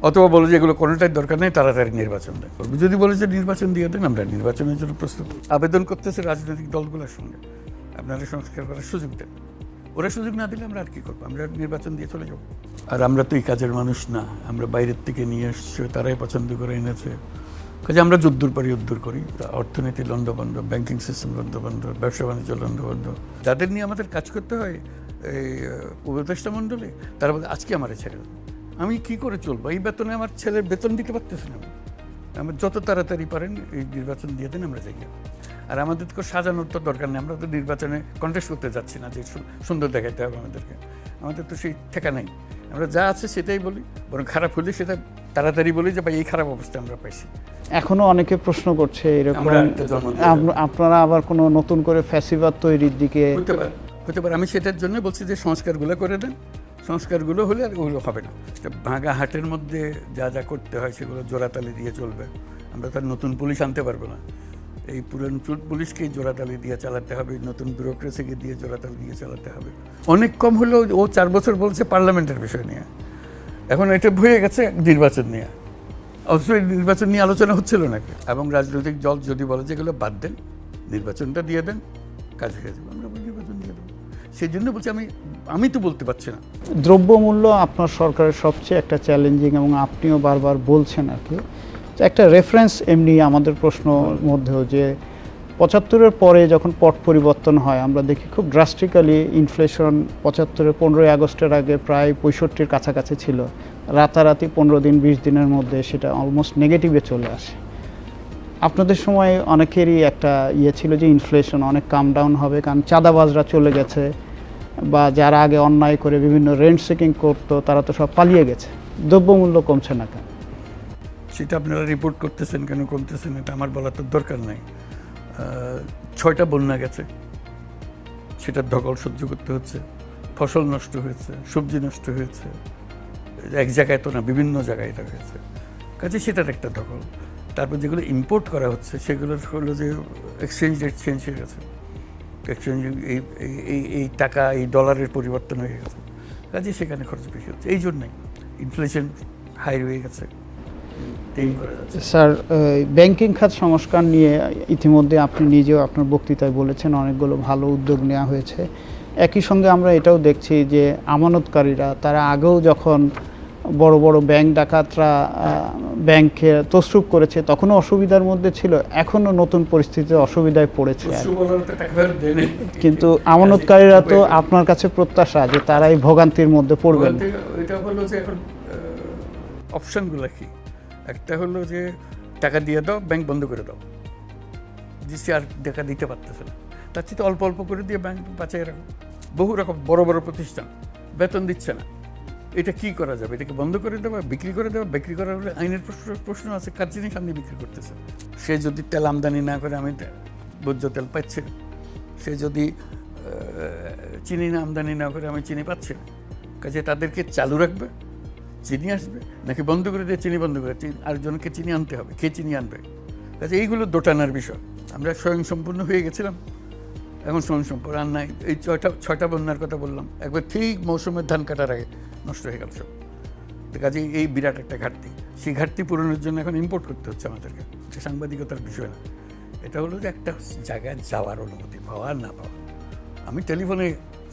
অথবা বলে যে এগুলো কোনোটাই দরকার নেই, তাড়াতাড়ি নির্বাচন দেন। যদি বলে যে নির্বাচন দিয়ে দেন, আমরা নির্বাচনের জন্য প্রস্তুত। আবেদন করতেছে রাজনৈতিক দলগুলোর সঙ্গে, আপনারা সংস্কার করার সুযোগ দেন। ওরা সুযোগ না দিলে আমরা আর কী করবো? আমরা নির্বাচন দিয়ে চলে যাবো। আর আমরা তো এই কাজের মানুষ না, আমরা বাইরের থেকে নিয়ে এসছে, তারাই পছন্দ করে এনেছে। কাজে আমরা যদ্দূর পারি উদ্দূর করি। অর্থনীতি লণ্ডভণ্ড, ব্যাংকিং সিস্টেম লণ্ডভণ্ড, ব্যবসা বাণিজ্য লণ্ডভণ্ড। যাদের নিয়ে আমাদের কাজ করতে হয় এই উপদেষ্টা মণ্ডলে, তারা বলে আজকে আমার ছেড়ে দেন। আমি কী করে চলবো? এই বেতনে আমার ছেলের বেতন দিতে পারতেছি না। আমরা যত তাড়াতাড়ি পারেন এই নির্বাচন দিয়ে দেন, আমরা যাই। আর আমাদের তো সাজানোর তো দরকার নেই, আমরা তো নির্বাচনে কন্টেস্ট করতে যাচ্ছি না যে সুন্দর দেখাইতে হবে আমাদেরকে। আমাদের তো সেই ঠেকা নেই, আমরা যা আছে সেটাই বলি, বরং খারাপ হলে সেটা তাড়াতাড়ি বলি যে ভাই এই খারাপ অবস্থা আমরা পাইছি। এখনো অনেকে প্রশ্ন করছে এরকম আপনারা আবার কোনো নতুন করে ফ্যাসিবাদ তৈরির দিকে হতে পারে। আমি সেটার জন্য বলছি যে সংস্কারগুলো করে দেন, সংস্কারগুলো হলে আর ওগুলো হবে না। ভাঙা হাটের মধ্যে যা যা করতে হয় সেগুলো জোড়াতালি দিয়ে চলবে। আমরা তার নতুন পুলিশ আনতে পারবো না, এই পুরানো পুলিশকেই জোড়াতালি দিয়ে চালাতে হবে, নতুন ব্যুরোক্রেসিকে দিয়ে জোড়াতালি দিয়ে চালাতে হবে। অনেক কম হলেও ও 4 বছর বলছে পার্লামেন্টের বিষয় নিয়ে, এখন এটা হয়ে গেছে নির্বাচন নিয়ে। অবশ্যই নির্বাচন নিয়ে আলোচনা হচ্ছিল নাকি? এবং রাজনৈতিক দল যদি বলে যে এগুলো বাদ দেন, নির্বাচনটা দিয়ে দেন, কাজ হয়ে যাবে, আমরা নির্বাচন দিয়ে দেবো। সেই জন্য বলছি আমি তো বলতে পারছি না। দ্রব্যমূল্য আপনার সরকারের সবচেয়ে একটা চ্যালেঞ্জিং, এবং আপনিও বারবার বলছেন আর কি। একটা রেফারেন্স এমনি আমাদের প্রশ্ন মধ্যেও যে 75-এর পরে যখন পট পরিবর্তন হয় আমরা দেখি খুব ড্রাস্টিক্যালি ইনফ্লেশন 75-এর 15ই আগস্টের আগে প্রায় 65-র কাছাকাছি ছিল, রাতারাতি 15 দিন 20 দিনের মধ্যে সেটা অলমোস্ট নেগেটিভে চলে আসে। আপনাদের সময় অনেকেরই একটা ছিল যে ইনফ্লেশন অনেক কাম ডাউন হবে, কারণ চাঁদাবাজরা চলে গেছে, বা যারা আগে অন্যায় করে বিভিন্ন রেন্ট সিকিং করতো তারা তো সব পালিয়ে গেছে। দ্রব্যমূল্য কমছে না কেন? সেটা আপনারা রিপোর্ট করতেছেন কেন কমতেছেন, এটা আমার বলার তো দরকার নাই। 6টা বন্যা গেছে, সেটার ধকল সহ্য করতে হচ্ছে। ফসল নষ্ট হয়েছে, সবজি নষ্ট হয়েছে, এক জায়গায় তো না, বিভিন্ন জায়গায় এটা হয়েছে। কাজে সেটার একটা ধকল। তারপর যেগুলো ইম্পোর্ট করা হচ্ছে সেগুলোর হলো যে এক্সচেঞ্জ রেট চেঞ্জ হয়ে গেছে, এক্সচেঞ্জ এই টাকা এই ডলারের পরিবর্তন হয়ে গেছে। কাজে সেখানে খরচ বেশি হচ্ছে, এই জন্যই ইনফ্লেশন হাই হয়ে গেছে। স্যার, ব্যাংকিং খাত সংস্কার নিয়ে ইতিমধ্যে আপনি নিজেও আপনার বক্তৃতায় বলেছেন অনেকগুলো ভালো উদ্যোগ নেওয়া হয়েছে। একই সঙ্গে আমরা এটাও দেখছি যে আমানতকারীরা তারা আগেও যখন বড় বড় ব্যাংক ডাকাতরা ব্যাংকে তছরুপ করেছে তখনও অসুবিধার মধ্যে ছিল, এখনও নতুন পরিস্থিতিতে অসুবিধায় পড়েছে। কিন্তু আমানতকারীরা তো আপনার কাছে প্রত্যাশা যে তারা এই ভোগান্তির মধ্যে পড়বেন। এটা হলো যে এখন অপশনগুলো কি? একটা হলো যে টাকা দিয়ে দাও, ব্যাংক বন্ধ করে দাও, যে সে আর টাকা দিতে পারতেছে না, তার চেয়ে অল্প অল্প করে দিয়ে ব্যাংক বাঁচিয়ে রাখো। বহু রকম বড় বড় প্রতিষ্ঠান বেতন দিচ্ছে না, এটা কি করা যাবে? এটাকে বন্ধ করে দেওয়া, বিক্রি করে দেওয়া? বিক্রি করার আইনের প্রশ্ন আছে, কার জিনিস আপনি বিক্রি করতেছে? সে যদি তেল আমদানি না করে, আমি ভোজ্য তেল পাচ্ছি না। সে যদি চিনি না আমদানি না করে, আমি চিনি পাচ্ছি না। কাজে তাদেরকে চালু রাখবে, চিনি আসবে, নাকি বন্ধ করে দিয়ে চিনি বন্ধ করে আরেকজনকে চিনি আনতে হবে? কে চিনি আনবে? কাজে এইগুলো দোটানার বিষয়। আমরা স্বয়ংসম্পূর্ণ হয়ে গেছিলাম, এখন স্বয়ংসম্পূর্ণ আর নাই। এই 6টা বন্যার কথা বললাম, একবার ঠিক মৌসুমের ধান কাটার আগে নষ্ট হয়ে গেল সব। কাজে এই বিরাট একটা ঘাটতি, সেই ঘাটতি পূরণের জন্য এখন ইম্পোর্ট করতে হচ্ছে আমাদেরকে। এটা সাংবাদিকতার বিষয় না, এটা হলো যে একটা জায়গায় যাওয়ার অনুমতি পাওয়া আর না পাওয়া। আমি টেলিফোনে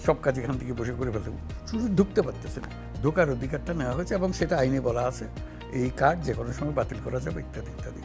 সব কাজ এখান থেকে বসে করে ফেলতে, শুধু ঢুকতে পারতেছে না। ঢোকার অধিকারটা নেওয়া হয়েছে এবং সেটা আইনে বলা আছে, এই কার্ড যে কোনো সময় বাতিল করা যাবে ইত্যাদি ইত্যাদি।